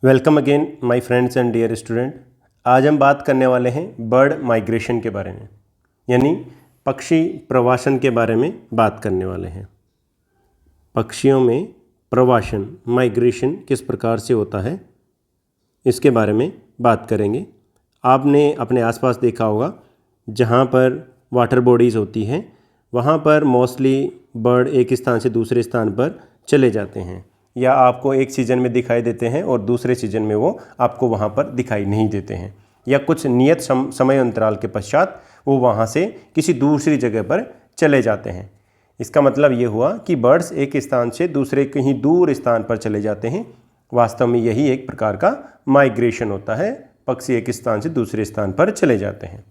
Welcome again my friends and dear student. आज हम बात करने वाले हैं बर्ड माइग्रेशन के बारे में, यानी पक्षी प्रवासन के बारे में बात करने वाले हैं। पक्षियों में प्रवासन माइग्रेशन किस प्रकार से होता है, इसके बारे में बात करेंगे। आपने अपने आसपास देखा होगा, जहाँ पर वाटर बॉडीज़ होती हैं वहाँ पर मोस्टली बर्ड एक स्थान से दूसरे स्थान पर चले जाते हैं, या आपको एक सीज़न में दिखाई देते हैं और दूसरे सीज़न में वो आपको वहाँ पर दिखाई नहीं देते हैं, या कुछ नियत समय अंतराल के पश्चात वो वहाँ से किसी दूसरी जगह पर चले जाते हैं। इसका मतलब ये हुआ कि बर्ड्स एक स्थान से दूसरे कहीं दूर स्थान पर चले जाते हैं। वास्तव में यही एक प्रकार का माइग्रेशन होता है, पक्षी एक स्थान से दूसरे स्थान पर चले जाते हैं।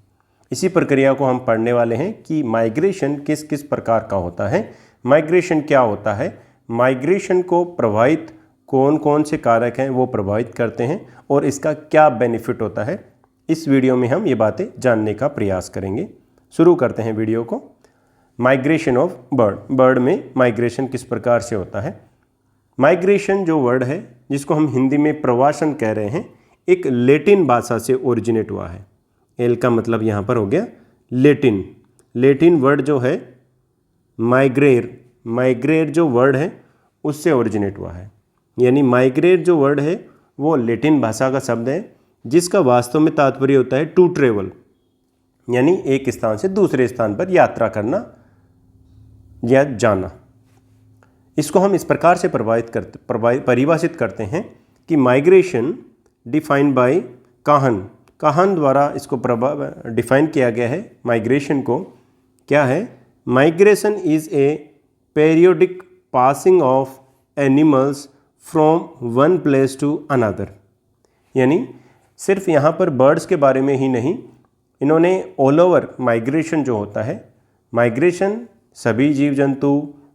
इसी प्रक्रिया को हम पढ़ने वाले हैं कि माइग्रेशन किस किस प्रकार का होता है, माइग्रेशन क्या होता है, माइग्रेशन को प्रभावित कौन कौन से कारक हैं वो प्रभावित करते हैं, और इसका क्या बेनिफिट होता है। इस वीडियो में हम ये बातें जानने का प्रयास करेंगे। शुरू करते हैं वीडियो को। माइग्रेशन ऑफ बर्ड में माइग्रेशन किस प्रकार से होता है। माइग्रेशन जो वर्ड है, जिसको हम हिंदी में प्रवासन कह रहे हैं, एक लैटिन भाषा से ओरिजिनेट हुआ है। एल का मतलब यहाँ पर हो गया लैटिन। लैटिन वर्ड जो है माइग्रेट जो वर्ड है उससे ओरिजिनेट हुआ है। यानी माइग्रेट जो वर्ड है वो लैटिन भाषा का शब्द है, जिसका वास्तव में तात्पर्य होता है टू ट्रेवल, यानी एक स्थान से दूसरे स्थान पर यात्रा करना या जाना। इसको हम इस प्रकार से परिभाषित करते हैं कि माइग्रेशन डिफाइंड बाय काहन द्वारा इसको डिफाइन किया गया है। माइग्रेशन को क्या है? Migration is A periodic passing of animals from one place to another। यानी सिर्फ यहाँ पर बर्ड्स के बारे में ही नहीं, इन्होंने ऑल ओवर माइग्रेशन जो होता है, माइग्रेशन सभी जीव जंतु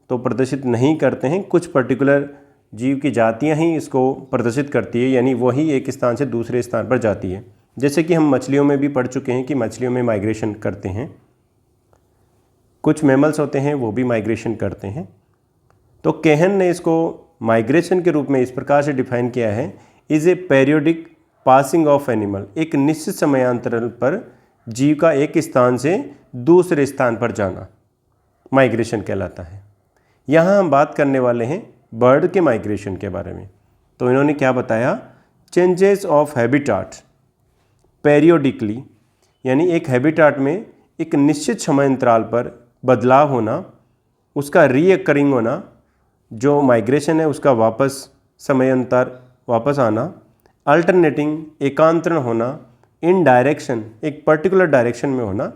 तो प्रदर्शित नहीं करते हैं, कुछ पर्टिकुलर जीव की जातियाँ ही इसको प्रदर्शित करती है, यानी वही एक स्थान से दूसरे स्थान पर जाती है। जैसे कि हम मछलियों में भी पढ़ चुके हैं कि मछलियों में माइग्रेशन करते हैं, कुछ मैमल्स होते हैं वो भी माइग्रेशन करते हैं। तो केहन ने इसको माइग्रेशन के रूप में इस प्रकार से डिफाइन किया है, is a periodic passing of animal, एक निश्चित समयांतराल पर जीव का एक स्थान से दूसरे स्थान पर जाना माइग्रेशन कहलाता है। यहाँ हम बात करने वाले हैं बर्ड के माइग्रेशन के बारे में। तो इन्होंने क्या बताया? चेंजेस ऑफ हैबिटाट पेरियोडिकली, यानी एक हैबिटाट में एक निश्चित समय अंतराल पर बदलाव होना, उसका रीअकरिंग होना, जो माइग्रेशन है उसका वापस समयांतर वापस आना, अल्टरनेटिंग एकांतरण होना, इन डायरेक्शन एक पर्टिकुलर डायरेक्शन में होना,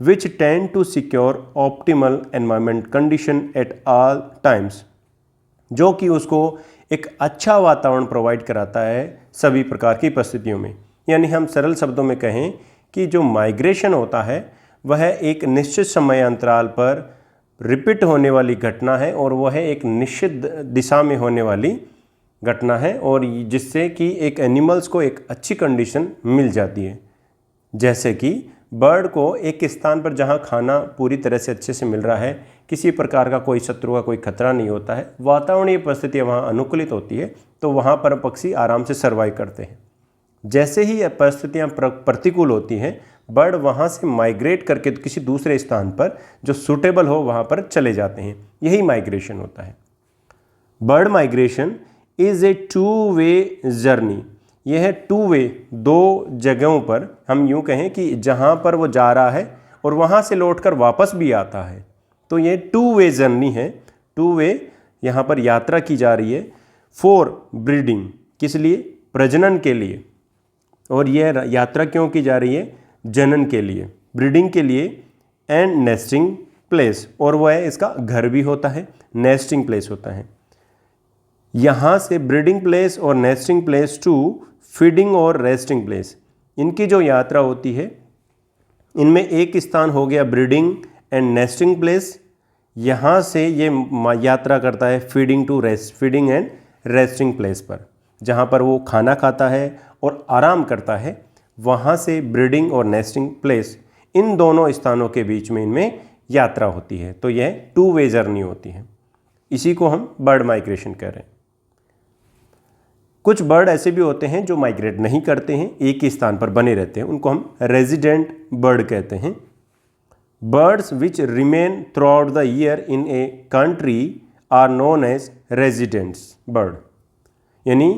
which tend to secure optimal environment condition at all times, जो कि उसको एक अच्छा वातावरण प्रोवाइड कराता है सभी प्रकार की परिस्थितियों में। यानी हम सरल शब्दों में कहें कि जो माइग्रेशन होता है वह एक निश्चित समय अंतराल पर रिपीट होने वाली घटना है, और वह एक निश्चित दिशा में होने वाली घटना है, और जिससे कि एक एनिमल्स को एक अच्छी कंडीशन मिल जाती है। जैसे कि बर्ड को एक स्थान पर जहां खाना पूरी तरह से अच्छे से मिल रहा है, किसी प्रकार का कोई शत्रु का कोई खतरा नहीं होता है, वातावरणीय परिस्थितियाँ वहाँ अनुकूलित होती है, तो वहाँ पर पक्षी आराम से सर्वाइव करते हैं। जैसे ही यह परिस्थितियाँ प्रतिकूल होती हैं, बर्ड वहाँ से माइग्रेट करके किसी दूसरे स्थान पर जो सूटेबल हो वहाँ पर चले जाते हैं। यही माइग्रेशन होता है। Bird migration is a two way journey. यह है टू वे, दो जगहों पर, हम यूँ कहें कि जहाँ पर वो जा रहा है और वहाँ से लौटकर वापस भी आता है, तो ये टू वे जर्नी है। टू वे यहाँ पर यात्रा की जा रही है फॉर ब्रीडिंग, किस लिए? प्रजनन के लिए। और यह यात्रा क्यों की जा रही है? जनन के लिए, ब्रीडिंग के लिए, एंड नेस्टिंग प्लेस, और वह इसका घर भी होता है, नेस्टिंग प्लेस होता है। यहाँ से ब्रीडिंग प्लेस और नेस्टिंग प्लेस टू फीडिंग और रेस्टिंग प्लेस, इनकी जो यात्रा होती है, इनमें एक स्थान हो गया ब्रीडिंग एंड नेस्टिंग प्लेस। यहाँ से ये यात्रा करता है फीडिंग एंड रेस्टिंग प्लेस पर, जहाँ पर वो खाना खाता है और आराम करता है। वहाँ से ब्रीडिंग और नेस्टिंग प्लेस, इन दोनों स्थानों के बीच में इनमें यात्रा होती है। तो यह टू वे जर्नी होती है। इसी को हम बर्ड माइग्रेशन कह रहे हैं। कुछ बर्ड ऐसे भी होते हैं जो माइग्रेट नहीं करते हैं, एक ही स्थान पर बने रहते हैं, उनको हम रेजिडेंट बर्ड कहते हैं। Birds which remain throughout the year in a country are known as residents bird, यानी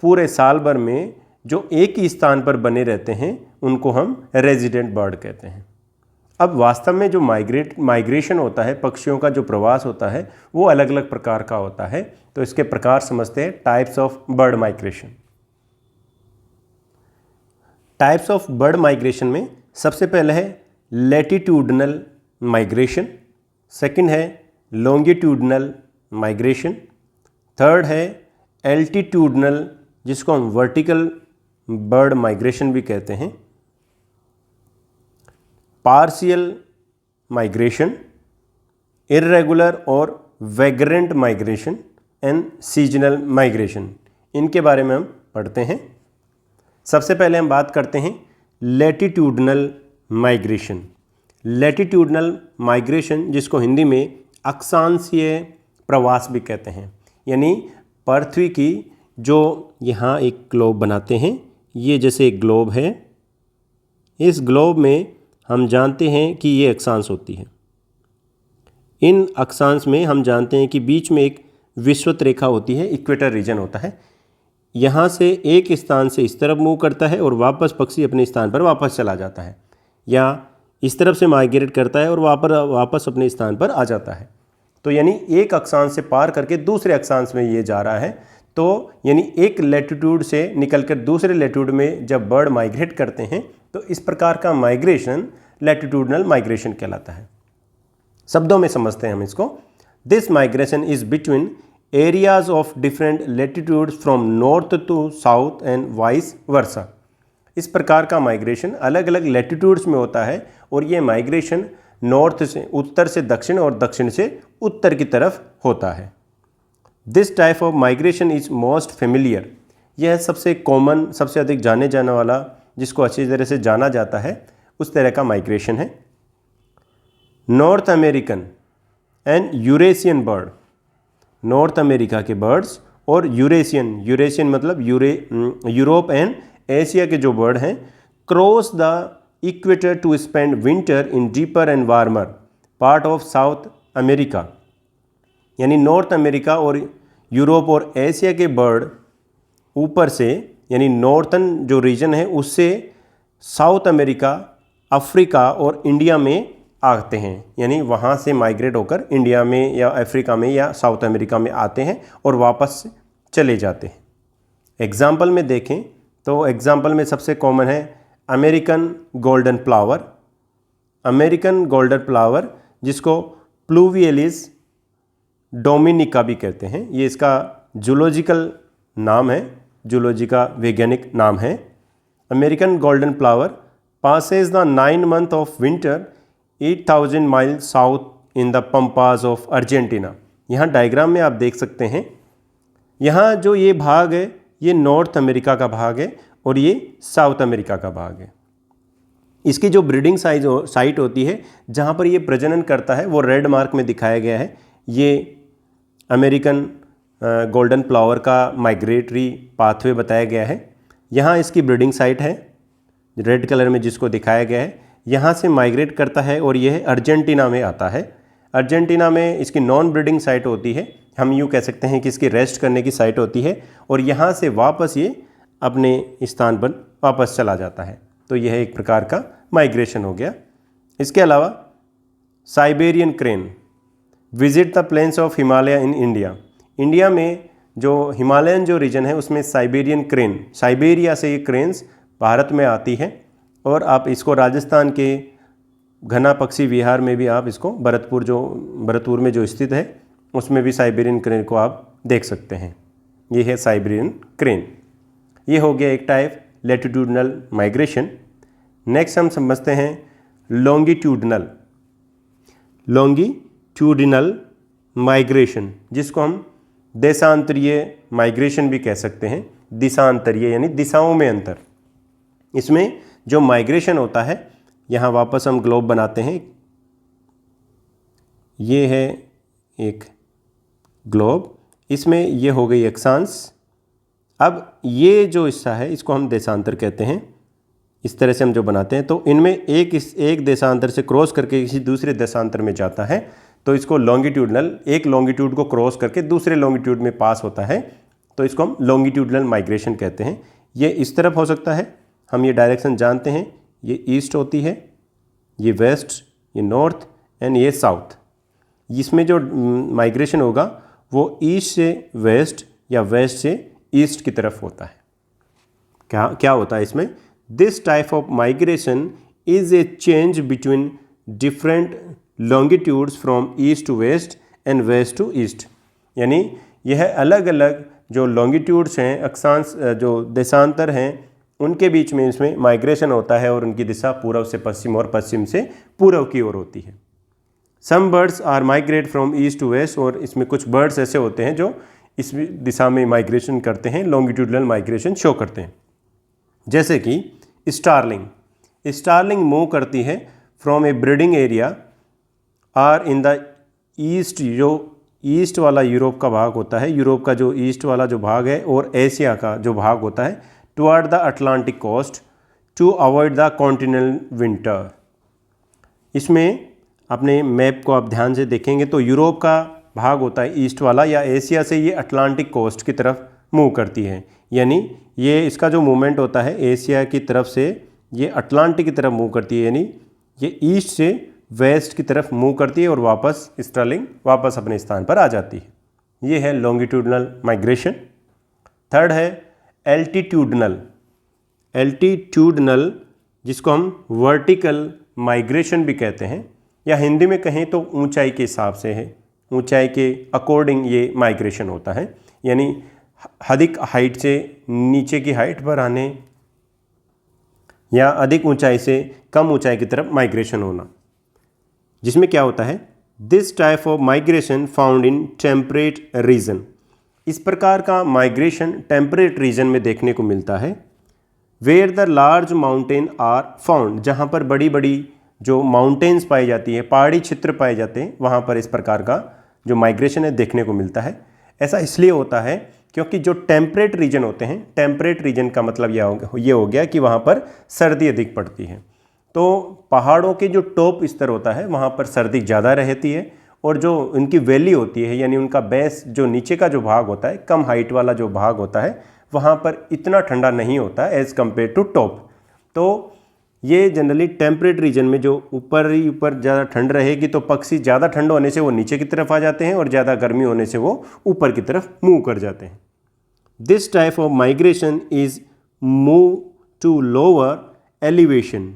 पूरे साल भर में जो एक ही स्थान पर बने रहते हैं उनको हम रेजिडेंट बर्ड कहते हैं। अब वास्तव में जो माइग्रेशन होता है, पक्षियों का जो प्रवास होता है, वो अलग अलग प्रकार का होता है। तो इसके प्रकार समझते हैं, types of bird migration. Types of bird migration में सबसे पहले है लैटिट्यूडनल माइग्रेशन, सेकंड है लॉन्गिट्यूडनल माइग्रेशन, थर्ड है एल्टीट्यूडनल, जिसको हम वर्टिकल बर्ड माइग्रेशन भी कहते हैं, पार्शियल माइग्रेशन, इर्रेगुलर और vagrant migration and seasonal migration. इनके बारे में हम पढ़ते हैं। सबसे पहले हम बात करते हैं लैटिट्यूडनल माइग्रेशन। लैटिट्यूडनल माइग्रेशन, जिसको हिंदी में अक्षांशीय प्रवास भी कहते हैं, यानी पृथ्वी की जो यहाँ एक ग्लोब बनाते हैं, ये जैसे एक ग्लोब है, इस ग्लोब में हम जानते हैं कि ये अक्षांश होती है। इन अक्षांश में हम जानते हैं कि बीच में एक विषुवत रेखा होती है, इक्वेटर रीजन होता है। यहाँ से एक स्थान से इस तरफ मूव करता है और वापस पक्षी अपने स्थान पर वापस चला जाता है, या इस तरफ से माइग्रेट करता है और वापस अपने स्थान पर आ जाता है। तो यानी एक अक्षांश से पार करके दूसरे अक्षांश में ये जा रहा है। तो यानी एक लैटिट्यूड से निकलकर दूसरे लैटिट्यूड में जब बर्ड माइग्रेट करते हैं तो इस प्रकार का माइग्रेशन लैटिट्यूडनल माइग्रेशन कहलाता है। शब्दों में समझते हैं हम इसको। This migration is between areas of different latitudes from north to south and vice versa. इस प्रकार का माइग्रेशन अलग अलग लैटिट्यूड्स में होता है और ये माइग्रेशन नॉर्थ से उत्तर से दक्षिण और दक्षिण से उत्तर की तरफ होता है। This type of migration is most familiar. यह सबसे कॉमन, सबसे अधिक जाने जाने वाला, जिसको अच्छी तरह से जाना जाता है, उस तरह का माइग्रेशन है। North American and Eurasian bird, North America के बर्ड्स और यूरेशियन मतलब यूरोप एंड एशिया के जो बर्ड हैं, cross the equator to spend winter in deeper and warmer part of South America. यानी नॉर्थ अमेरिका और यूरोप और एशिया के बर्ड ऊपर से, यानी नॉर्थन जो रीजन है उससे साउथ अमेरिका, अफ्रीका और इंडिया में आते हैं, यानी वहाँ से माइग्रेट होकर इंडिया में या अफ्रीका में या साउथ अमेरिका में आते हैं और वापस चले जाते हैं। एग्जाम्पल में देखें तो एग्जाम्पल में सबसे कॉमन है American golden flower. American golden flower, जिसको प्लूवियलिस डोमिनिका भी कहते हैं, ये इसका जूलॉजिकल नाम है, जूलॉजी का वैज्ञानिक नाम है। American golden flower Passage the 9 months of winter 8000 miles south in the pampas of Argentina. यहाँ डायग्राम में आप देख सकते हैं, यहाँ जो ये भाग है ये नॉर्थ अमेरिका का भाग है और ये साउथ अमेरिका का भाग है। इसकी जो ब्रीडिंग साइट होती है जहाँ पर ये प्रजनन करता है वो रेड मार्क में दिखाया गया है। ये अमेरिकन गोल्डन फ्लावर का माइग्रेटरी पाथवे बताया गया है। यहाँ इसकी ब्रीडिंग साइट है रेड कलर में जिसको दिखाया गया है, यहाँ से माइग्रेट करता है और यह अर्जेंटीना में आता है। अर्जेंटीना में इसकी नॉन ब्रीडिंग साइट होती है, हम यूँ कह सकते हैं कि इसकी रेस्ट करने की साइट होती है, और यहाँ से वापस ये अपने स्थान पर वापस चला जाता है। तो यह एक प्रकार का माइग्रेशन हो गया। इसके अलावा Siberian crane visit the plains of Himalaya in India. India में जो हिमालयन जो रीजन है उसमें साइबेरियन क्रेन, साइबेरिया से ये क्रेन्स भारत में आती है, और आप इसको राजस्थान के घना पक्षी विहार में भी आप इसको भरतपुर में जो स्थित है उसमें भी साइबेरियन क्रेन को आप देख सकते हैं। ये है साइबेरियन क्रेन। ये हो गया एक टाइप लैटिट्यूडनल माइग्रेशन। नेक्स्ट हम समझते हैं लॉन्गिट्यूडिनल माइग्रेशन, जिसको हम देशांतरीय माइग्रेशन भी कह सकते हैं। दिशांतरीय यानी दिशाओं में अंतर। इसमें जो माइग्रेशन होता है, यहाँ वापस हम ग्लोब बनाते हैं, ये है एक ग्लोब, इसमें ये हो गई अक्षांश, अब ये जो हिस्सा है इसको हम देशांतर कहते हैं। इस तरह से हम जो बनाते हैं तो इनमें एक देशांतर से क्रॉस करके किसी दूसरे देशांतर में जाता है तो इसको लॉन्गिट्यूडनल, एक लॉन्गिट्यूड को क्रॉस करके दूसरे लॉन्गिट्यूड में पास होता है तो इसको हम लॉन्गिट्यूडनल माइग्रेशन कहते हैं। ये इस तरफ हो सकता है, हम ये डायरेक्शन जानते हैं, ये ईस्ट होती है, ये वेस्ट, ये नॉर्थ एंड ये साउथ। इसमें जो माइग्रेशन होगा वो ईस्ट से वेस्ट या वेस्ट से ईस्ट की तरफ होता है। क्या होता है इसमें? This type of migration is a change between different longitudes from east to west and west to east. यानी यह अलग अलग जो लॉन्गिट्यूड्स हैं, अक्षांश जो देशांतर हैं, उनके बीच में इसमें माइग्रेशन होता है और उनकी दिशा पूर्व से पश्चिम और पश्चिम से पूर्व की ओर होती है। Some birds are migrate from east to west, और इसमें कुछ बर्ड्स ऐसे होते हैं जो इस दिशा में माइग्रेशन करते हैं, लॉन्गिट्यूडनल माइग्रेशन शो करते हैं। जैसे कि स्टारलिंग मूव करती है from a breeding area are in the east, जो ईस्ट वाला यूरोप का भाग होता है, यूरोप का जो ईस्ट वाला जो भाग है, और एशिया का जो भाग होता है toward the Atlantic coast to avoid the continental winter. इसमें अपने मैप को आप ध्यान से देखेंगे तो यूरोप का भाग होता है ईस्ट वाला, या एशिया से ये अटलांटिक कोस्ट की तरफ मूव करती है। यानी ये इसका जो मूवमेंट होता है एशिया की तरफ से ये अटलांटिक की तरफ मूव करती है, यानी ये ईस्ट से वेस्ट की तरफ मूव करती है और वापस स्टारलिंग वापस अपने स्थान पर आ जाती है। ये है लॉन्गिट्यूडनल माइग्रेशन। थर्ड है एल्टीट्यूडनल, जिसको हम वर्टिकल माइग्रेशन भी कहते हैं, या हिंदी में कहें तो ऊंचाई के हिसाब से है, ऊंचाई के अकॉर्डिंग ये माइग्रेशन होता है। यानी अधिक हाइट से नीचे की हाइट पर आने या अधिक ऊंचाई से कम ऊंचाई की तरफ माइग्रेशन होना, जिसमें क्या होता है, this type of migration found in temperate region. इस प्रकार का माइग्रेशन टेम्परेट रीजन में देखने को मिलता है। Where the large mountain are found, जहाँ पर बड़ी बड़ी जो माउंटेन्स पाई जाती है, पहाड़ी क्षेत्र पाए जाते हैं, वहाँ पर इस प्रकार का जो माइग्रेशन है देखने को मिलता है। ऐसा इसलिए होता है क्योंकि जो टेम्परेट रीजन होते हैं, टेम्परेट रीजन का मतलब ये हो गया कि वहाँ पर सर्दी अधिक पड़ती है, तो पहाड़ों के जो टॉप स्तर होता है वहाँ पर सर्दी ज़्यादा रहती है, और जो उनकी वैली होती है यानी उनका बेस, जो नीचे का जो भाग होता है, कम हाइट वाला जो भाग होता है, वहाँ पर इतना ठंडा नहीं होता है एज़ कम्पेयर टू टॉप। तो ये जनरली टेम्परेट रीजन में जो ऊपर ही ऊपर ज़्यादा ठंड रहेगी तो पक्षी ज़्यादा ठंड होने से वो नीचे की तरफ आ जाते हैं और ज़्यादा गर्मी होने से वो ऊपर की तरफ मूव कर जाते हैं। This type of migration is move to lower elevation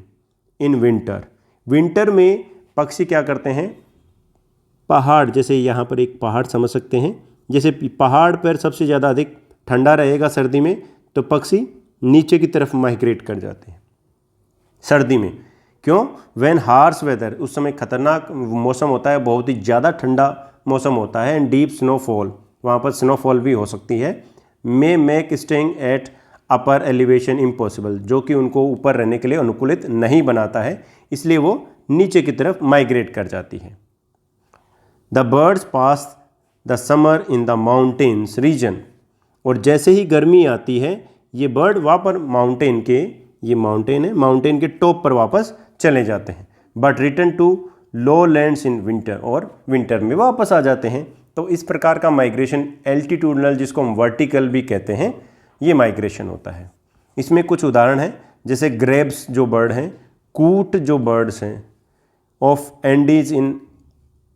in winter में पक्षी क्या करते हैं, पहाड़, जैसे यहाँ पर एक पहाड़ समझ सकते हैं, जैसे पहाड़ पर सबसे ज़्यादा अधिक ठंडा रहेगा सर्दी में तो पक्षी नीचे की तरफ माइग्रेट कर जाते हैं सर्दी में। क्यों? व्हेन हार्श वेदर, उस समय खतरनाक मौसम होता है, बहुत ही ज़्यादा ठंडा मौसम होता है, एंड डीप स्नोफॉल, वहाँ पर स्नोफॉल भी हो सकती है, may make staying at upper elevation impossible, जो कि उनको ऊपर रहने के लिए अनुकूलित नहीं बनाता है, इसलिए वो नीचे की तरफ माइग्रेट कर जाती है। The birds pass the summer in the mountains region, और जैसे ही गर्मी आती है ये बर्ड वापस माउंटेन के, ये माउंटेन है, माउंटेन के टॉप पर वापस चले जाते हैं, but return to lowlands in winter, और विंटर में वापस आ जाते हैं। तो इस प्रकार का माइग्रेशन एल्टीट्यूडनल, जिसको हम वर्टिकल भी कहते हैं, ये माइग्रेशन होता है। इसमें कुछ उदाहरण हैं, जैसे ग्रेब्स जो बर्ड हैं, कूट जो बर्ड्स हैं ऑफ एंडीज इन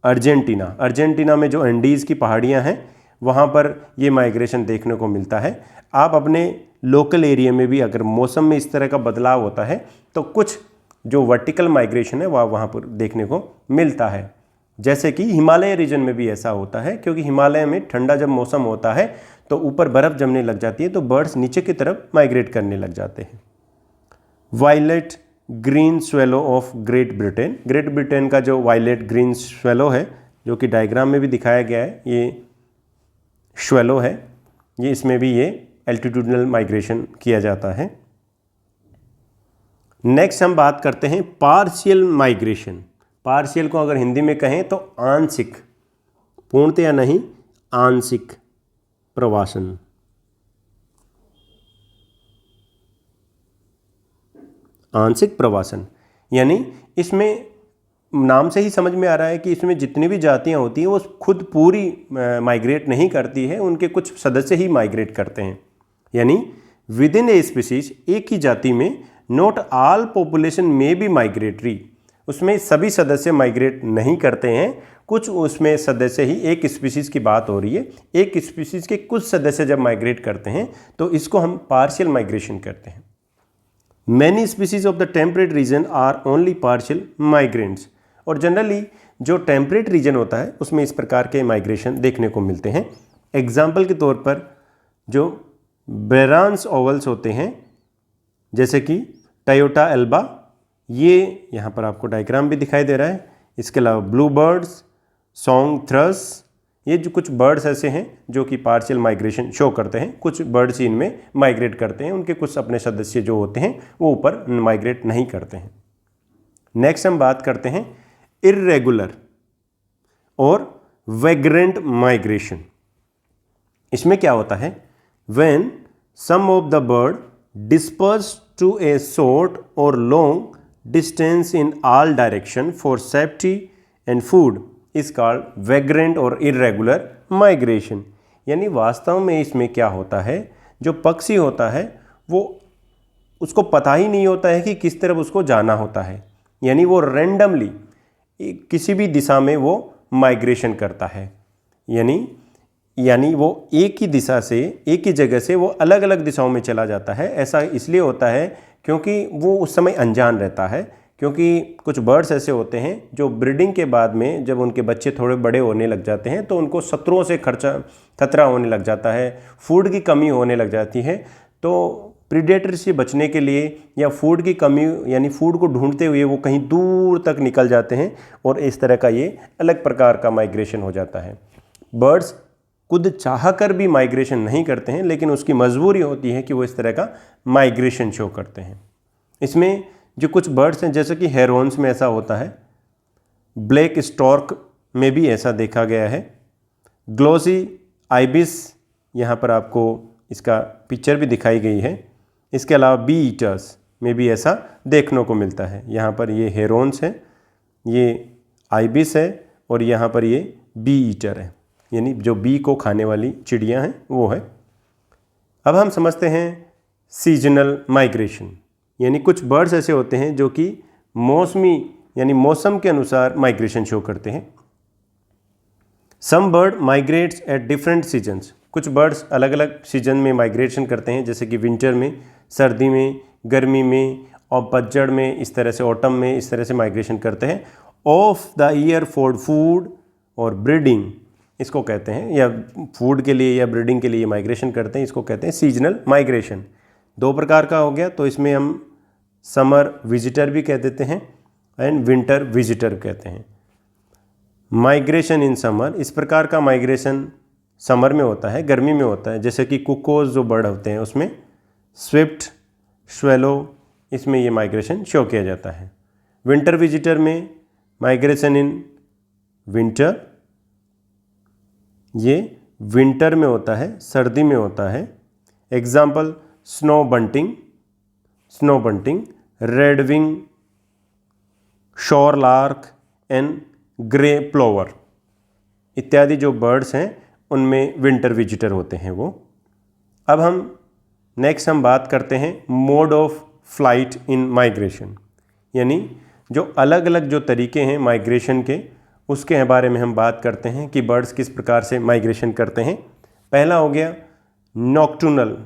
अर्जेंटीना में जो एंडीज़ की पहाड़ियाँ हैं वहाँ पर ये माइग्रेशन देखने को मिलता है। आप अपने लोकल एरिया में भी अगर मौसम में इस तरह का बदलाव होता है तो कुछ जो वर्टिकल माइग्रेशन है वह वहाँ पर देखने को मिलता है। जैसे कि हिमालय रीजन में भी ऐसा होता है, क्योंकि हिमालय में ठंडा जब मौसम होता है तो ऊपर बर्फ़ जमने लग जाती है तो बर्ड्स नीचे की तरफ माइग्रेट करने लग जाते हैं। Violet green swallow of Great Britain का जो वायलेट ग्रीन स्वेलो है, जो कि डायग्राम में भी दिखाया गया है, ये स्वेलो है, ये इसमें भी ये एल्टीट्यूडनल माइग्रेशन किया जाता है। नेक्स्ट हम बात करते हैं पार्शियल माइग्रेशन। पार्शियल को अगर हिंदी में कहें तो आंशिक, पूर्णतया नहीं, आंशिक प्रवासन। आंशिक प्रवासन, यानी इसमें नाम से ही समझ में आ रहा है कि इसमें जितनी भी जातियां होती हैं वो खुद पूरी माइग्रेट नहीं करती है, उनके कुछ सदस्य ही माइग्रेट करते हैं। यानी विद इन ए स्पीसीज, एक ही जाति में, नॉट ऑल पॉपुलेशन में बी माइग्रेटरी, उसमें सभी सदस्य माइग्रेट नहीं करते हैं, कुछ उसमें सदस्य ही, एक स्पीसीज की बात हो रही है, एक स्पीसीज के कुछ सदस्य जब माइग्रेट करते हैं तो इसको हम पार्शियल माइग्रेशन कहते हैं। Many species of the temperate region are only partial migrants, और जनरली जो टेम्परेट रीजन होता है उसमें इस प्रकार के माइग्रेशन देखने को मिलते हैं। एग्जाम्पल के तौर पर जो बेरांस ओवल्स होते हैं, जैसे कि टयोटा एल्बा, ये यहाँ पर आपको डायग्राम भी दिखाई दे रहा है। इसके अलावा ब्लू बर्ड्स, सॉन्ग थ्रस, ये जो कुछ बर्ड्स ऐसे हैं जो कि पार्शियल माइग्रेशन शो करते हैं। कुछ बर्ड्स इनमें माइग्रेट करते हैं, उनके कुछ अपने सदस्य जो होते हैं वो ऊपर माइग्रेट नहीं करते हैं। नेक्स्ट हम बात करते हैं इर्रेगुलर और वैग्रेंट माइग्रेशन। इसमें क्या होता है, when some of the bird disperse to a short और long distance in all direction for safety and food is called vagrant और इर्रेगुलर माइग्रेशन। यानी वास्तव में इसमें क्या होता है, जो पक्षी होता है वो उसको पता ही नहीं होता है कि किस तरफ उसको जाना होता है, यानी वो रैंडमली किसी भी दिशा में वो माइग्रेशन करता है। यानी वो एक ही दिशा से, एक ही जगह से वो अलग अलग दिशाओं में चला जाता है। ऐसा इसलिए होता है क्योंकि वो उस समय अनजान रहता है, क्योंकि कुछ बर्ड्स ऐसे होते हैं जो ब्रीडिंग के बाद में जब उनके बच्चे थोड़े बड़े होने लग जाते हैं तो उनको शत्रुओं से खतरा होने लग जाता है, फूड की कमी होने लग जाती है। तो प्रीडेटर से बचने के लिए या फूड की कमी, यानी फूड को ढूंढते हुए वो कहीं दूर तक निकल जाते हैं और इस तरह का ये अलग प्रकार का माइग्रेशन हो जाता है। बर्ड्स खुद चाहकर भी माइग्रेशन नहीं करते हैं, लेकिन उसकी मजबूरी होती है कि वो इस तरह का माइग्रेशन शो करते हैं। इसमें जो कुछ बर्ड्स हैं, जैसे कि हेरोन्स में ऐसा होता है, ब्लैक स्टॉर्क में भी ऐसा देखा गया है, ग्लोसी आइबिस, यहाँ पर आपको इसका पिक्चर भी दिखाई गई है। इसके अलावा बी ईटर्स में भी ऐसा देखने को मिलता है। यहाँ पर ये हेरोन्स है, ये आइबिस है, और यहाँ पर ये बी ईटर है, यानी जो बी को खाने वाली चिड़ियाँ हैं वो है। अब हम समझते हैं सीजनल माइग्रेशन, यानी कुछ बर्ड्स ऐसे होते हैं जो कि मौसमी यानी मौसम के अनुसार माइग्रेशन शो करते हैं। Some bird migrates at different seasons, कुछ बर्ड्स अलग अलग सीजन में माइग्रेशन करते हैं, जैसे कि विंटर में, सर्दी में, गर्मी में, और पतझड़ में, इस तरह से ऑटम में, इस तरह से माइग्रेशन करते हैं। Of the year for food और ब्रीडिंग इसको कहते हैं, या फूड के लिए या ब्रीडिंग के लिए माइग्रेशन करते हैं, इसको कहते हैं सीजनल माइग्रेशन। दो प्रकार का हो गया, तो इसमें हम समर विजिटर भी कह देते हैं एंड विंटर विजिटर कहते हैं। माइग्रेशन इन समर, इस प्रकार का माइग्रेशन समर में होता है, गर्मी में होता है, जैसे कि कुकोज जो बर्ड होते हैं उसमें, स्विफ्ट, स्वेलो, इसमें ये माइग्रेशन शो किया जाता है। विंटर विजिटर में माइग्रेशन इन विंटर, ये विंटर में होता है, सर्दी में होता है। Example snow bunting, red wing, शोर लार्क एंड ग्रे प्लोवर इत्यादि जो बर्ड्स हैं उनमें विंटर विजिटर होते हैं वो। अब हम नेक्स्ट बात करते हैं mode of flight in migration, यानी जो अलग अलग जो तरीके हैं माइग्रेशन के, उसके बारे में हम बात करते हैं कि बर्ड्स किस प्रकार से माइग्रेशन करते हैं। पहला हो गया नॉक्टर्नल,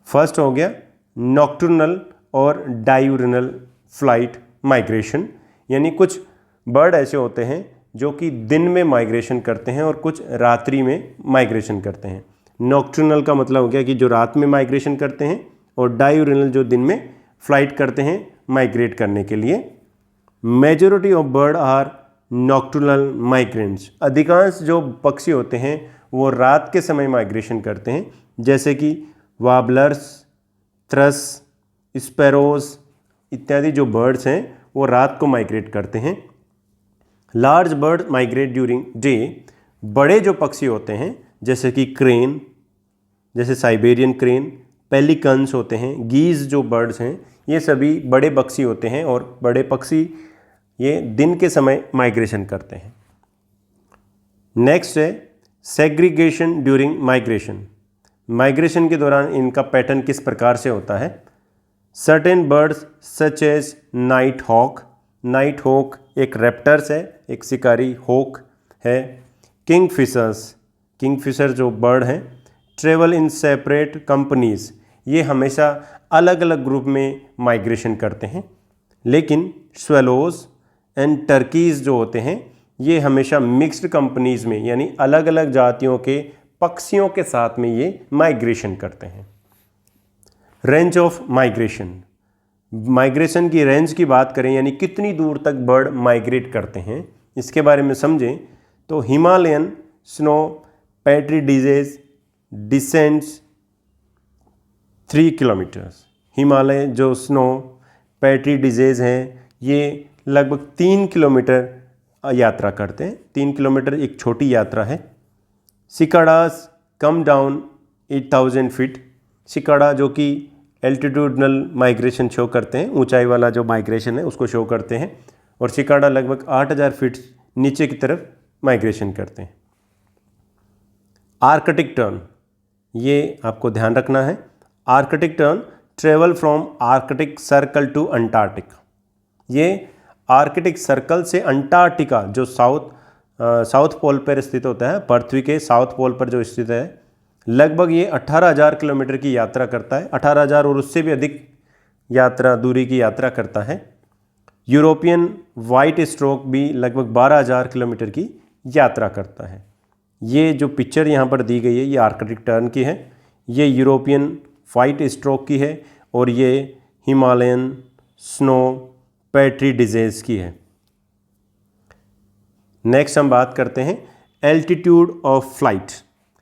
फर्स्ट हो गया नॉक्टर्नल और डायूरिनल फ्लाइट माइग्रेशन, यानी कुछ बर्ड ऐसे होते हैं जो कि दिन में माइग्रेशन करते हैं और कुछ रात्रि में माइग्रेशन करते हैं। नॉक्टर्नल का मतलब हो गया कि जो रात में माइग्रेशन करते हैं, और डायूरिनल जो दिन में फ्लाइट करते हैं माइग्रेट करने के लिए। Majority of bird are nocturnal migrants, अधिकांश जो पक्षी होते हैं वो रात के समय माइग्रेशन करते हैं, जैसे कि वार्बलर्स, थ्रस, स्पैरोज इत्यादि जो बर्ड्स हैं वो रात को माइग्रेट करते हैं। Large bird migrate during day, बड़े जो पक्षी होते हैं जैसे कि क्रेन, जैसे साइबेरियन क्रेन, पेलिकन्स होते हैं, गीज जो बर्ड्स हैं, ये सभी बड़े पक्षी होते हैं और बड़े पक्षी ये दिन के समय माइग्रेशन करते हैं। नेक्स्ट है सेग्रीगेशन ड्यूरिंग माइग्रेशन। माइग्रेशन के दौरान इनका पैटर्न किस प्रकार से होता है। Certain birds such as night hawk, night hawk एक रेप्टर्स है, एक शिकारी हॉक है। किंगफिशर्स, किंगफिशर जो बर्ड हैं, ट्रेवल इन सेपरेट कंपनीज, ये हमेशा अलग अलग ग्रुप में माइग्रेशन करते हैं। लेकिन स्वेलोज एंड टर्कीज जो होते हैं ये हमेशा मिक्स्ड कंपनीज में यानी अलग अलग जातियों के पक्षियों के साथ में ये माइग्रेशन करते हैं। रेंज ऑफ माइग्रेशन, माइग्रेशन की रेंज की बात करें यानी कितनी दूर तक बर्ड माइग्रेट करते हैं, इसके बारे में समझें तो Himalayan snow partridge disease descends 3 kilometres. Himalaya जो स्नो पैट्री डिजीज हैं ये लगभग 3 किलोमीटर यात्रा करते हैं। 3 किलोमीटर एक छोटी यात्रा है। सिकाडास कम डाउन 8000 फीट, सिकाडा जो कि एल्टीट्यूडनल माइग्रेशन शो करते हैं, ऊंचाई वाला जो माइग्रेशन है उसको शो करते हैं, और सिकाडा लगभग 8000 फीट नीचे की तरफ माइग्रेशन करते हैं। आर्कटिक टर्न, ये आपको ध्यान रखना है। Arctic tern travel from Arctic circle to Antarctica, ये आर्कटिक सर्कल से अंटार्कटिका जो साउथ पोल पर स्थित होता है, पृथ्वी के साउथ पोल पर जो स्थित है, लगभग ये 18,000 किलोमीटर की यात्रा करता है। 18,000 और उससे भी अधिक दूरी की यात्रा करता है। यूरोपियन वाइट स्ट्रोक भी लगभग 12,000 किलोमीटर की यात्रा करता है। ये जो पिक्चर यहाँ पर दी गई है ये आर्कटिक टर्न की है, ये यूरोपियन वाइट स्ट्रोक की है, और ये हिमालयन स्नो पैट्री डिजीज की है। नेक्स्ट हम बात करते हैं एल्टीट्यूड ऑफ फ्लाइट,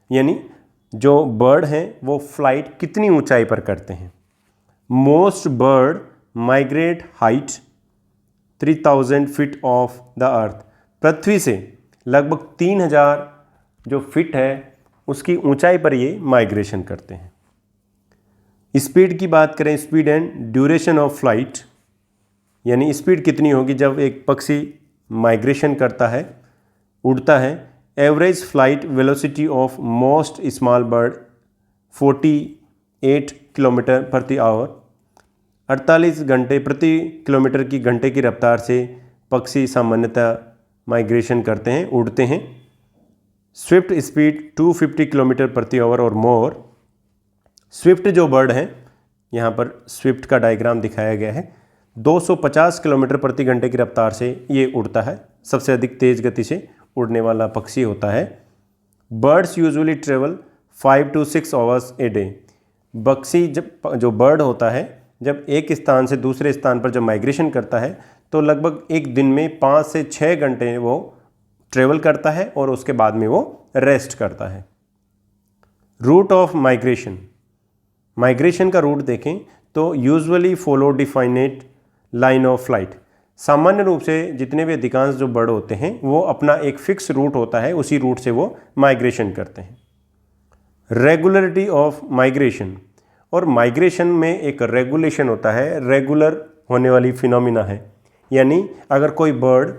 यानी जो बर्ड हैं वो फ्लाइट कितनी ऊंचाई पर करते हैं। Most bird migrate height 3000 feet of the earth, पृथ्वी से लगभग 3000 जो फिट है उसकी ऊंचाई पर ये माइग्रेशन करते हैं। स्पीड की बात करें, speed and duration of flight, यानी स्पीड कितनी होगी जब एक पक्षी माइग्रेशन करता है, उड़ता है। Average flight velocity of most small bird 48 kilometre प्रति आवर, 48 घंटे प्रति किलोमीटर की घंटे की रफ्तार से पक्षी सामान्यतः माइग्रेशन करते हैं, उड़ते हैं। स्विफ्ट स्पीड 250 किलोमीटर प्रति आवर और मोर। स्विफ्ट जो बर्ड है, यहाँ पर स्विफ्ट का डायग्राम दिखाया गया है, 250 किलोमीटर प्रति घंटे की रफ्तार से ये उड़ता है, सबसे अधिक तेज़ गति से उड़ने वाला पक्षी होता है। Birds usually travel 5 to 6 hours a day, पक्षी जो बर्ड होता है जब एक स्थान से दूसरे स्थान पर जब माइग्रेशन करता है तो लगभग एक दिन में 5 से 6 घंटे वो ट्रेवल करता है और उसके बाद में वो रेस्ट करता है। रूट ऑफ माइग्रेशन, माइग्रेशन का रूट देखें तो usually follow definite line of flight, सामान्य रूप से जितने भी अधिकांश जो बर्ड होते हैं वो अपना एक फिक्स रूट होता है, उसी रूट से वो माइग्रेशन करते हैं। रेगुलरिटी ऑफ माइग्रेशन, और माइग्रेशन में एक रेगुलेशन होता है, रेगुलर होने वाली फिनोमिना है, यानी अगर कोई बर्ड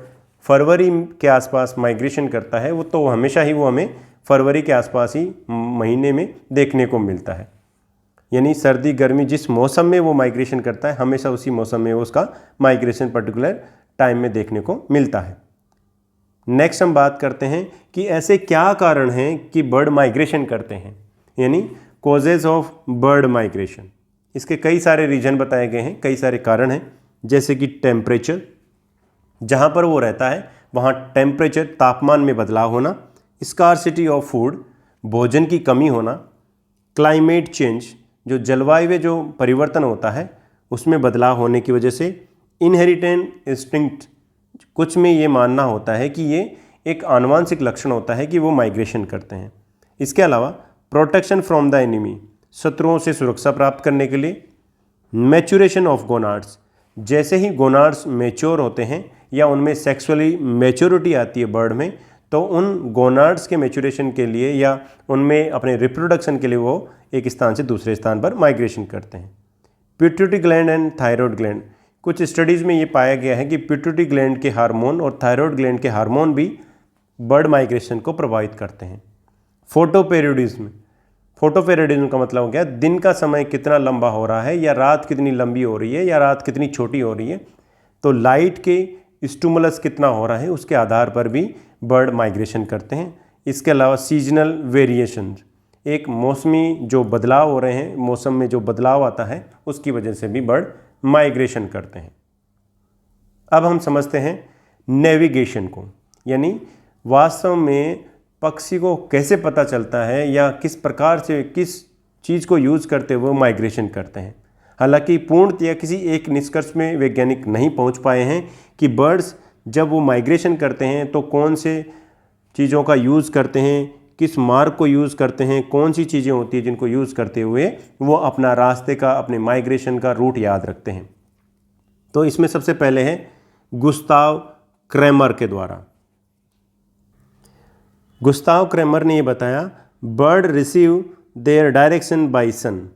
फरवरी के आसपास माइग्रेशन करता है वो तो हमेशा ही वो हमें फरवरी के आसपास ही महीने में देखने को मिलता है, यानी सर्दी गर्मी जिस मौसम में वो माइग्रेशन करता है हमेशा उसी मौसम में वो उसका माइग्रेशन पर्टिकुलर टाइम में देखने को मिलता है। नेक्स्ट हम बात करते हैं कि ऐसे क्या कारण हैं कि बर्ड माइग्रेशन करते हैं, यानी कॉजेज ऑफ बर्ड माइग्रेशन। इसके कई सारे रीजन बताए गए हैं, कई सारे कारण हैं, जैसे कि टेम्परेचर, जहाँ पर वो रहता है वहाँ टेम्परेचर तापमान में बदलाव होना, स्कार्सिटी ऑफ फूड भोजन की कमी होना, क्लाइमेट चेंज जो जलवायु में जो परिवर्तन होता है उसमें बदलाव होने की वजह से, इनहेरिटेंट इंस्टिंक्ट कुछ में ये मानना होता है कि ये एक आनुवांशिक लक्षण होता है कि वो माइग्रेशन करते हैं। इसके अलावा प्रोटेक्शन फ्रॉम द एनिमी, शत्रुओं से सुरक्षा प्राप्त करने के लिए। मैच्योरेशन ऑफ गोनाड्स, जैसे ही गोनाड्स मैच्योर होते हैं या उनमें सेक्सुअली मैच्योरिटी आती है बर्ड में, तो तो उन गोनाड्स के मैच्योरेशन के लिए या उनमें अपने रिप्रोडक्शन के लिए वो एक स्थान से दूसरे स्थान पर माइग्रेशन करते हैं। Pituitary gland and thyroid gland, कुछ स्टडीज़ में ये पाया गया है कि पिट्यूटरी ग्लैंड के हार्मोन और थायराइड ग्लैंड के हार्मोन भी बर्ड माइग्रेशन को प्रभावित करते हैं। फोटोपेरियोडिज्म, फोटोपेरियोडिज्म का मतलब हो गया दिन का समय कितना लंबा हो रहा है या रात कितनी लंबी हो रही है या रात कितनी छोटी हो रही है, तो लाइट के स्टिमुलस कितना हो रहा है उसके आधार पर भी बर्ड माइग्रेशन करते हैं। इसके अलावा सीजनल वेरिएशन, एक मौसमी जो बदलाव हो रहे हैं, मौसम में जो बदलाव आता है उसकी वजह से भी बर्ड माइग्रेशन करते हैं। अब हम समझते हैं नेविगेशन को, यानी वास्तव में पक्षी को कैसे पता चलता है या किस प्रकार से किस चीज़ को यूज़ करते हुए माइग्रेशन करते हैं। हालांकि पूर्णतया किसी एक निष्कर्ष में वैज्ञानिक नहीं पहुंच पाए हैं कि बर्ड्स जब वो माइग्रेशन करते हैं तो कौन से चीज़ों का यूज़ करते हैं, किस मार्ग को यूज़ करते हैं, कौन सी चीज़ें होती हैं जिनको यूज़ करते हुए वो अपना रास्ते का, अपने माइग्रेशन का रूट याद रखते हैं। तो इसमें सबसे पहले है गुस्ताव क्रेमर के द्वारा। गुस्ताव क्रेमर ने ये बताया bird receive their direction by sun.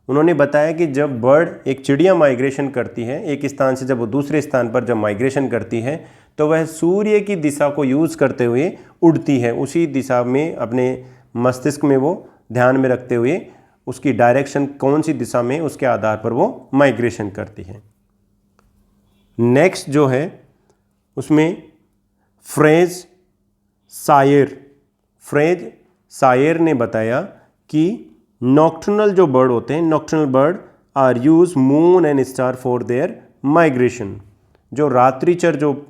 उन्होंने बताया कि जब बर्ड, एक चिड़िया माइग्रेशन करती है एक स्थान से जब वो दूसरे स्थान पर जब माइग्रेशन करती है तो वह सूर्य की दिशा को यूज़ करते हुए उड़ती है। उसी दिशा में अपने मस्तिष्क में वो ध्यान में रखते हुए उसकी डायरेक्शन कौन सी दिशा में उसके आधार पर वो माइग्रेशन करती है। नेक्स्ट जो है उसमें फ्रेज सायर ने बताया कि नॉक्टर्नल जो बर्ड होते हैं, nocturnal bird are use moon and star for their migration. जो रात्रिचर, जो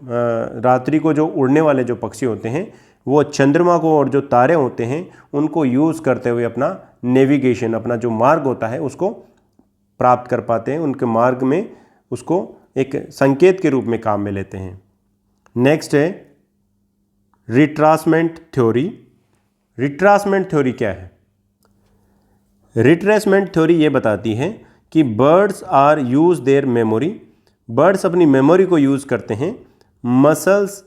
रात्रि को जो उड़ने वाले जो पक्षी होते हैं वो चंद्रमा को और जो तारे होते हैं उनको यूज़ करते हुए अपना नेविगेशन, अपना जो मार्ग होता है उसको प्राप्त कर पाते हैं। उनके मार्ग में उसको एक संकेत के रूप में काम में लेते हैं। नेक्स्ट है रिट्रासमेंट थ्योरी। रिट्रासमेंट थ्योरी क्या है? रिट्रेसमेंट थ्योरी ये बताती है कि birds are use their memory, birds अपनी मेमोरी को यूज़ करते हैं मसल्स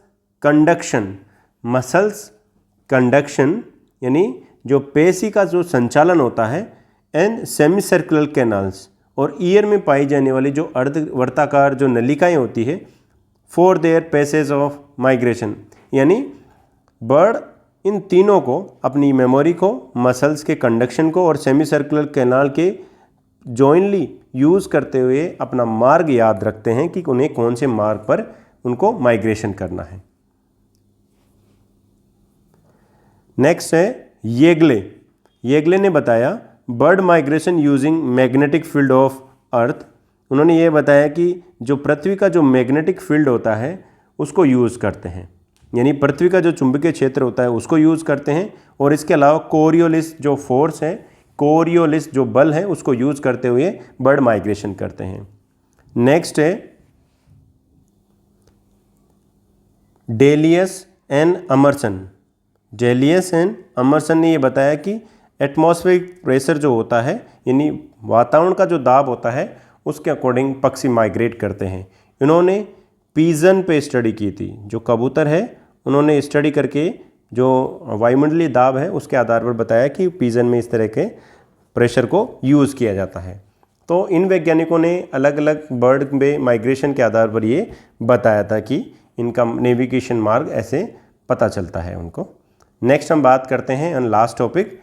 कंडक्शन यानी जो पेशी का जो संचालन होता है एंड सेमी सर्कुलर कैनाल्स, और ईयर में पाई जाने वाली जो अर्धवर्ताकार जो नलिकाएं होती है for their passage of migration. यानी बर्ड इन तीनों को, अपनी मेमोरी को, मसल्स के कंडक्शन को और सेमी सर्कुलर कैनाल के जॉइनली यूज़ करते हुए अपना मार्ग याद रखते हैं कि उन्हें कौन से मार्ग पर उनको माइग्रेशन करना है। नेक्स्ट है येगले ने बताया bird migration using magnetic field of earth. उन्होंने ये बताया कि जो पृथ्वी का जो मैग्नेटिक फील्ड होता है उसको यूज़ करते हैं, यानी पृथ्वी का जो चुंबकीय क्षेत्र होता है उसको यूज़ करते हैं, और इसके अलावा कोरियोलिस जो फोर्स है, कोरियोलिस जो बल है उसको यूज़ करते हुए बर्ड माइग्रेशन करते हैं। नेक्स्ट है डेलियस एंड अमरसन ने ये बताया कि एटमॉस्फेरिक प्रेशर जो होता है, यानी वातावरण का जो दाब होता है उसके अकॉर्डिंग पक्षी माइग्रेट करते हैं। इन्होंने पीजन पे स्टडी की थी, जो कबूतर है उन्होंने स्टडी करके जो वायुमंडलीय दाब है उसके आधार पर बताया कि पीजन में इस तरह के प्रेशर को यूज़ किया जाता है। तो इन वैज्ञानिकों ने अलग अलग बर्ड में माइग्रेशन के आधार पर ये बताया था कि इनका नेविगेशन मार्ग ऐसे पता चलता है उनको। नेक्स्ट हम बात करते हैं on last topic,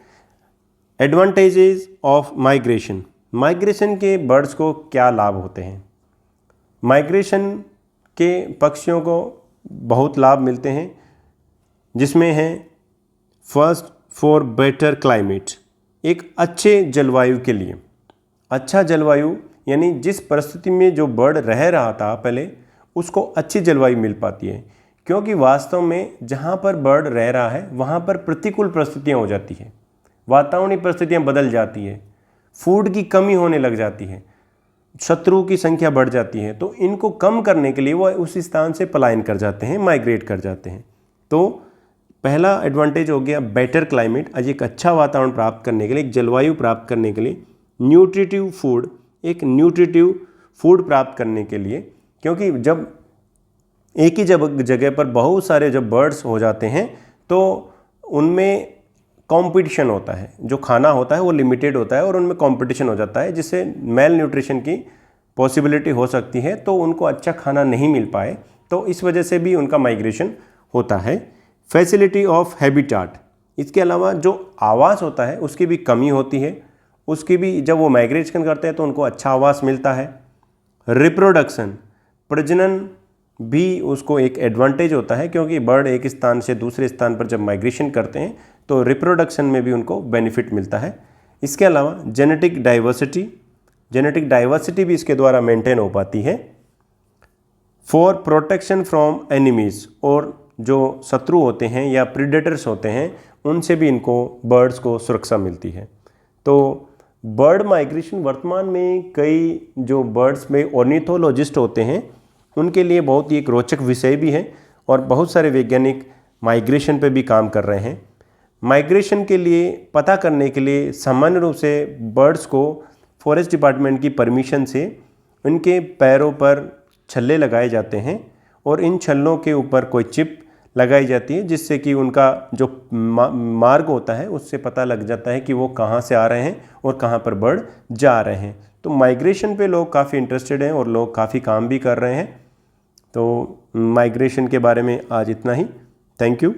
advantages of migration. Migration के बर्ड्स को क्या लाभ होते हैं? माइग्रेशन के पक्षियों को बहुत लाभ मिलते हैं, जिसमें है फर्स्ट फॉर बेटर क्लाइमेट, एक अच्छे जलवायु के लिए। अच्छा जलवायु यानी जिस परिस्थिति में जो बर्ड रह रहा था पहले उसको अच्छी जलवायु मिल पाती है, क्योंकि वास्तव में जहाँ पर बर्ड रह रहा है वहाँ पर प्रतिकूल परिस्थितियाँ हो जाती है, वातावरणीय परिस्थितियाँ बदल जाती है, फूड की कमी होने लग जाती है, शत्रुओं की संख्या बढ़ जाती है। तो इनको कम करने के लिए वो उस स्थान से पलायन कर जाते हैं, माइग्रेट कर जाते हैं। तो पहला एडवांटेज हो गया बेटर क्लाइमेट, आज एक अच्छा वातावरण प्राप्त करने के लिए, एक जलवायु प्राप्त करने के लिए। न्यूट्रिटिव फूड, एक न्यूट्रिटिव फूड प्राप्त करने के लिए, क्योंकि जब एक ही जगह पर बहुत सारे जब बर्ड्स हो जाते हैं तो उनमें कंपटीशन होता है, जो खाना होता है वो लिमिटेड होता है और उनमें कंपटीशन हो जाता है, जिससे मेल न्यूट्रिशन की पॉसिबिलिटी हो सकती है, तो उनको अच्छा खाना नहीं मिल पाए, तो इस वजह से भी उनका माइग्रेशन होता है। फैसिलिटी ऑफ हैबिटाट, इसके अलावा जो आवास होता है उसकी भी कमी होती है, उसकी भी जब वो माइग्रेशन करते हैं तो उनको अच्छा आवास मिलता है। रिप्रोडक्शन, प्रजनन भी उसको एक एडवांटेज होता है, क्योंकि बर्ड एक स्थान से दूसरे स्थान पर जब माइग्रेशन करते हैं तो रिप्रोडक्शन में भी उनको बेनिफिट मिलता है। इसके अलावा जेनेटिक डाइवर्सिटी भी इसके द्वारा मेंटेन हो पाती है। फॉर प्रोटेक्शन फ्रॉम एनिमीज़, और जो शत्रु होते हैं या प्रीडेटर्स होते हैं उनसे भी इनको बर्ड्स को सुरक्षा मिलती है। तो बर्ड माइग्रेशन वर्तमान में कई जो बर्ड्स में ऑर्निथोलॉजिस्ट होते हैं उनके लिए बहुत ही एक रोचक विषय भी है, और बहुत सारे वैज्ञानिक माइग्रेशन पे भी काम कर रहे हैं। माइग्रेशन के लिए पता करने के लिए सामान्य रूप से बर्ड्स को फॉरेस्ट डिपार्टमेंट की परमिशन से उनके पैरों पर छल्ले लगाए जाते हैं, और इन छल्लों के ऊपर कोई चिप लगाई जाती है, जिससे कि उनका जो मार्ग होता है उससे पता लग जाता है कि वो कहाँ से आ रहे हैं और कहाँ पर बर्ड जा रहे हैं। तो माइग्रेशन पे लोग काफ़ी इंटरेस्टेड हैं और लोग काफ़ी काम भी कर रहे हैं। तो माइग्रेशन के बारे में आज इतना ही। Thank you.